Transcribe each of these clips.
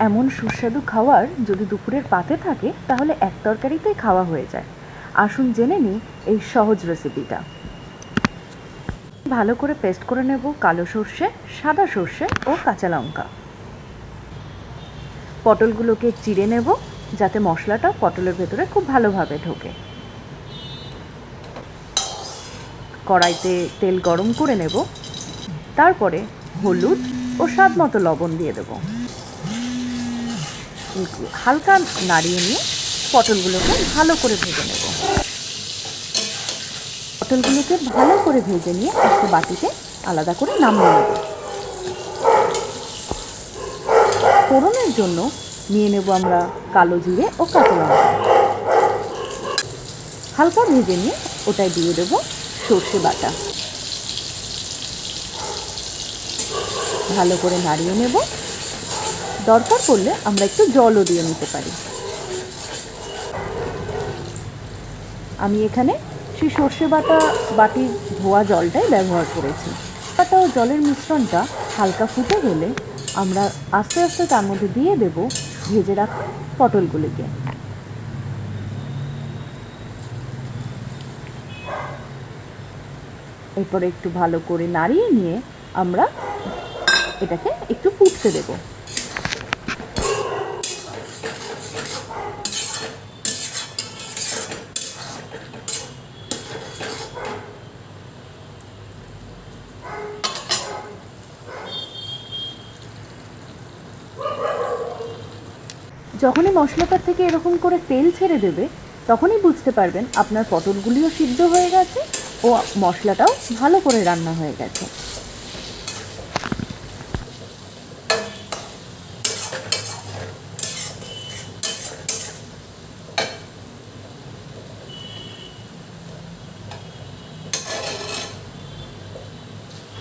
এমন সুস্বাদু খাবার যদি দুপুরের পাতে থাকে তাহলে এক তরকারিতেই খাওয়া হয়ে যায়। আসুন জেনে নিই এই সহজ রেসিপিটা। ভালো করে পেস্ট করে নেব কালো সর্ষে, সাদা সর্ষে ও কাঁচা লঙ্কা। পটলগুলোকে চিড়ে নেব যাতে মশলাটা পটলের ভেতরে খুব ভালোভাবে ঢোকে। কড়াইতে তেল গরম করে নেব, তারপরে হলুদ ও স্বাদ মতো লবণ দিয়ে দেব। হালকা নাড়িয়ে নিয়ে পটলগুলোকে ভালো করে ভেজে নেব। পটলগুলোকে ভালো করে ভেজে নিয়ে একটা বাটিতে আলাদা করে নামিয়ে নেব। ফোড়নের জন্য নিয়ে নেব আমরা কালো জিরে ও কাঁচা লঙ্কা। হালকা ভেজে নিয়ে ওটাই দিয়ে দেব সর্ষে বাটা। ভালো করে নাড়িয়ে নেব। দরকার পড়লে আমরা একটু জলও দিয়ে নিতে পারি। আমি এখানে সেই সর্ষে বাটা বাটির ধোয়া জলটাই ব্যবহার করেছি। বাটা ও জলের মিশ্রণটা হালকা ফুটে গেলে আমরা আস্তে আস্তে তার মধ্যে দিয়ে দেব ভেজে রাখা পটলগুলিকে। এরপরে একটু ভালো করে নাড়িয়ে নিয়ে আমরা এটাকে একটু ফুটতে দেব। যখনই মশলাটার থেকে এরকম করে তেল ছেড়ে দেবে তখনই বুঝতে পারবেন আপনার পটলগুলিও সিদ্ধ হয়ে গেছে ও মশলাটাও ভালো করে রান্না হয়ে গেছে।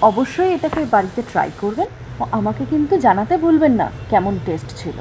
অবশ্যই এটাকে বাড়িতে ট্রাই করবেন ও আমাকে কিন্তু জানাতে ভুলবেন না কেমন টেস্ট ছিল।